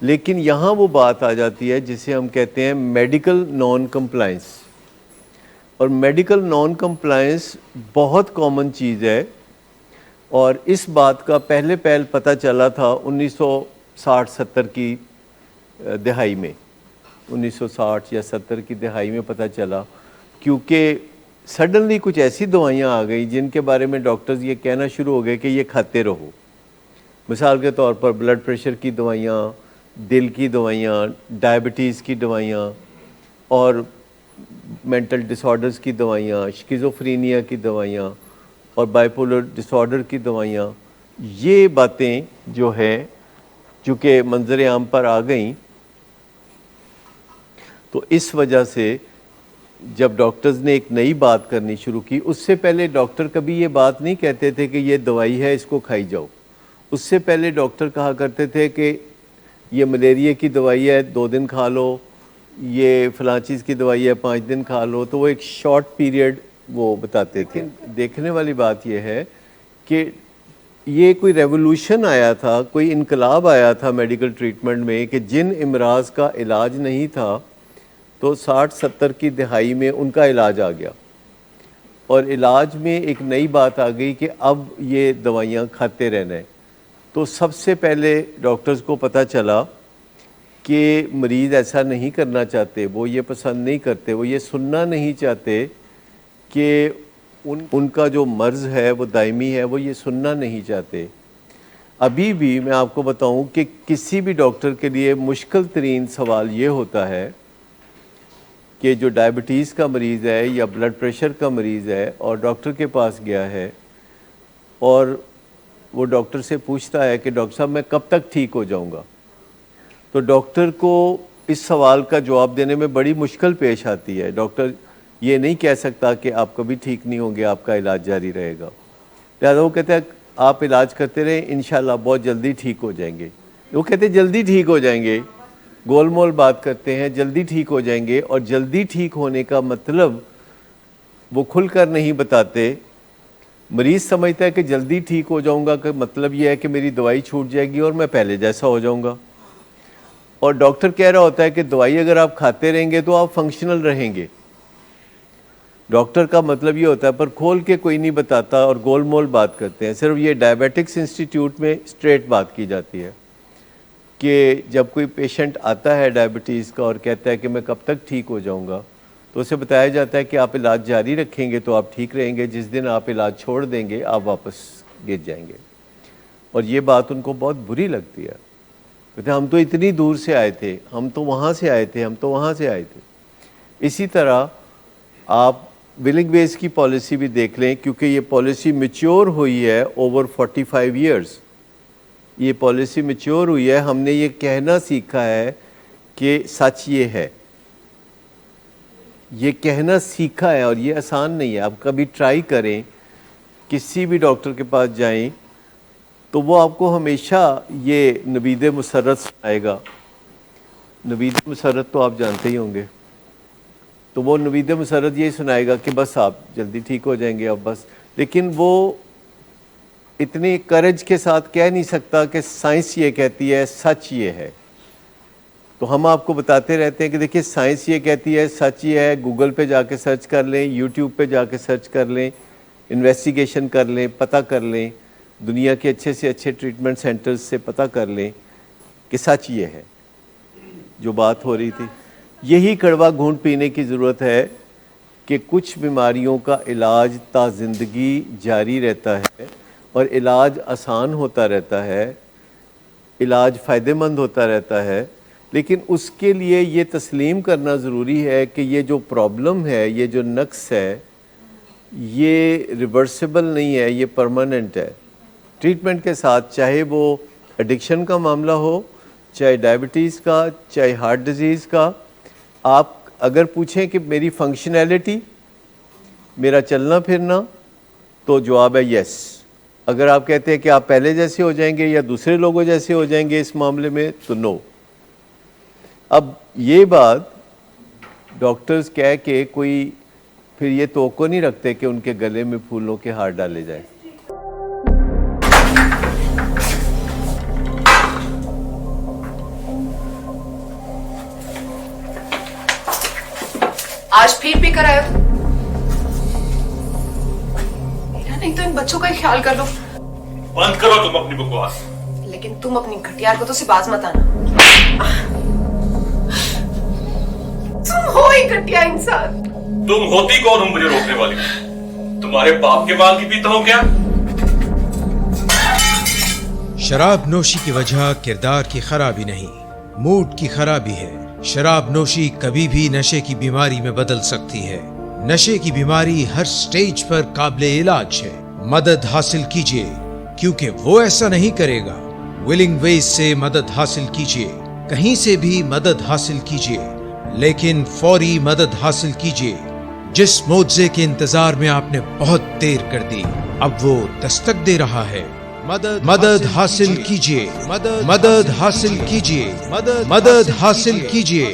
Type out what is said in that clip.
لیکن یہاں وہ بات آ جاتی ہے جسے ہم کہتے ہیں میڈیکل نان کمپلائنس. اور میڈیکل نان کمپلائنس بہت کامن چیز ہے, اور اس بات کا پہلے پتہ چلا تھا 1960-70 کی دہائی میں, 1960 یا 70 کی دہائی میں پتہ چلا, کیونکہ سڈنلی کچھ ایسی دوائیاں آ گئیں جن کے بارے میں ڈاکٹرز یہ کہنا شروع ہو گئے کہ یہ کھاتے رہو. مثال کے طور پر بلڈ پریشر کی دوائیاں, دل کی دوائیاں, ڈائبٹیز کی دوائیاں, اور مینٹل ڈس آرڈرز کی دوائیاں, شکیزوفرینیا کی دوائیاں, اور بائیپولر ڈس آرڈر کی دوائیاں. یہ باتیں جو ہے چونکہ منظر عام پر آ گئیں, تو اس وجہ سے جب ڈاکٹرز نے ایک نئی بات کرنی شروع کی, اس سے پہلے ڈاکٹر کبھی یہ بات نہیں کہتے تھے کہ یہ دوائی ہے اس کو کھائی جاؤ. اس سے پہلے ڈاکٹر کہا کرتے تھے کہ یہ ملیریا کی دوائی ہے 2 دن کھا لو, یہ فلاں چیز کی دوائی ہے 5 دن کھا لو, تو وہ ایک شارٹ پیریڈ وہ بتاتے تھے. دیکھنے والی بات یہ ہے کہ یہ کوئی ریولوشن آیا تھا, کوئی انقلاب آیا تھا میڈیکل ٹریٹمنٹ میں, کہ جن امراض کا علاج نہیں تھا تو 60-70 کی دہائی میں ان کا علاج آ گیا, اور علاج میں ایک نئی بات آ گئی کہ اب یہ دوائیاں کھاتے رہنا ہے. تو سب سے پہلے ڈاکٹرز کو پتہ چلا کہ مریض ایسا نہیں کرنا چاہتے, وہ یہ پسند نہیں کرتے, وہ یہ سننا نہیں چاہتے کہ ان کا جو مرض ہے وہ دائمی ہے, وہ یہ سننا نہیں چاہتے. ابھی بھی میں آپ کو بتاؤں کہ کسی بھی ڈاکٹر کے لیے مشکل ترین سوال یہ ہوتا ہے کہ جو ڈائبٹیز کا مریض ہے یا بلڈ پریشر کا مریض ہے اور ڈاکٹر کے پاس گیا ہے, اور وہ ڈاکٹر سے پوچھتا ہے کہ ڈاکٹر صاحب میں کب تک ٹھیک ہو جاؤں گا, تو ڈاکٹر کو اس سوال کا جواب دینے میں بڑی مشکل پیش آتی ہے. ڈاکٹر یہ نہیں کہہ سکتا کہ آپ کبھی ٹھیک نہیں ہوں گے, آپ کا علاج جاری رہے گا. لہٰذا وہ کہتے ہیں آپ علاج کرتے رہیں, انشاءاللہ بہت جلدی ٹھیک ہو جائیں گے. وہ کہتے ہیں جلدی ٹھیک ہو جائیں گے, گول مول بات کرتے ہیں, جلدی ٹھیک ہو جائیں گے, اور جلدی ٹھیک ہونے کا مطلب وہ کھل کر نہیں بتاتے. مریض سمجھتا ہے کہ جلدی ٹھیک ہو جاؤں گا کہ مطلب یہ ہے کہ میری دوائی چھوٹ جائے گی اور میں پہلے جیسا ہو جاؤں گا, اور ڈاکٹر کہہ رہا ہوتا ہے کہ دوائی اگر آپ کھاتے رہیں گے تو آپ فنکشنل رہیں گے. ڈاکٹر کا مطلب یہ ہوتا ہے, پر کھول کے کوئی نہیں بتاتا اور گول مول بات کرتے ہیں. صرف یہ ڈائبیٹکس انسٹیٹیوٹ میں اسٹریٹ بات کی جاتی ہے کہ جب کوئی پیشنٹ آتا ہے ڈائبٹیز کا اور کہتا ہے کہ میں کب تک ٹھیک ہو جاؤں گا, تو اسے بتایا جاتا ہے کہ آپ علاج جاری رکھیں گے تو آپ ٹھیک رہیں گے, جس دن آپ علاج چھوڑ دیں گے آپ واپس گر جائیں گے. اور یہ بات ان کو بہت بری لگتی ہے, کہتے ہیں ہم تو اتنی دور سے آئے تھے, ہم تو وہاں سے آئے تھے, ہم تو وہاں سے آئے تھے. اسی طرح آپ ولنگ بیس کی پالیسی بھی دیکھ لیں, کیونکہ یہ پالیسی میچور ہوئی ہے اوور 45 ایئرز. یہ پالیسی میچور ہوئی ہے, ہم نے یہ کہنا سیکھا ہے کہ سچ یہ ہے, یہ کہنا سیکھا ہے, اور یہ آسان نہیں ہے. آپ کبھی ٹرائی کریں, کسی بھی ڈاکٹر کے پاس جائیں تو وہ آپ کو ہمیشہ یہ نوید مسرت سنائے گا. نوید مسرت تو آپ جانتے ہی ہوں گے. تو وہ نوید مسرت یہ سنائے گا کہ بس آپ جلدی ٹھیک ہو جائیں گے اب بس. لیکن وہ اتنی کرج کے ساتھ کہہ نہیں سکتا کہ سائنس یہ کہتی ہے, سچ یہ ہے. تو ہم آپ کو بتاتے رہتے ہیں کہ دیکھیے سائنس یہ کہتی ہے, سچ یہ ہے. گوگل پہ جا کے سرچ کر لیں, یوٹیوب پہ جا کے سرچ کر لیں, انویسٹیگیشن کر لیں, پتہ کر لیں, دنیا کے اچھے سے اچھے ٹریٹمنٹ سینٹرز سے پتہ کر لیں کہ سچ یہ ہے جو بات ہو رہی تھی. یہی کڑوا گھونٹ پینے کی ضرورت ہے کہ کچھ بیماریوں کا علاج تا زندگی جاری رہتا ہے, اور علاج آسان ہوتا رہتا ہے, علاج فائدہ مند ہوتا رہتا ہے. لیکن اس کے لیے یہ تسلیم کرنا ضروری ہے کہ یہ جو پرابلم ہے, یہ جو نقص ہے, یہ ریورسیبل نہیں ہے, یہ پرماننٹ ہے. ٹریٹمنٹ کے ساتھ, چاہے وہ ایڈکشن کا معاملہ ہو, چاہے ڈائبٹیز کا, چاہے ہارٹ ڈیزیز کا. آپ اگر پوچھیں کہ میری فنکشنالٹی, میرا چلنا پھرنا, تو جواب ہے یس. اگر آپ کہتے ہیں کہ آپ پہلے جیسے ہو جائیں گے یا دوسرے لوگوں جیسے ہو جائیں گے اس معاملے میں, تو نو. اب یہ بات ڈاکٹرز کہہ کے کوئی پھر یہ توقع نہیں رکھتے کہ ان کے گلے میں پھولوں کے ہار ڈالے جائیں. آج پھر پی کر آئے ہو؟ میرا نہیں تو ان بچوں کا ہی خیال کر لو. بند کرو تم اپنی بکواس. لیکن تم اپنی گھٹیا کو تو سے باز مت آنا. تم ہو ہی گھٹیا انسان. تم ہوتی کون ہو مجھے روکنے والی؟ تمہارے باپ کے مال کی پیتا ہوں کیا؟ شراب نوشی کی وجہ کردار کی خرابی نہیں، موڈ کی خرابی ہے. شراب نوشی کبھی بھی نشے کی بیماری میں بدل سکتی ہے. نشے کی بیماری ہر سٹیج پر قابل علاج ہے. مدد حاصل کیجیے کیونکہ وہ ایسا نہیں کرے گا. ولنگ ویز سے مدد حاصل کیجیے، کہیں سے بھی مدد حاصل کیجیے، لیکن فوری مدد حاصل کیجیے. جس معجزے کے انتظار میں آپ نے بہت دیر کر دی، اب وہ دستک دے رہا ہے. مدد حاصل کیجیے، مدد حاصل کیجیے، مدد حاصل کیجیے.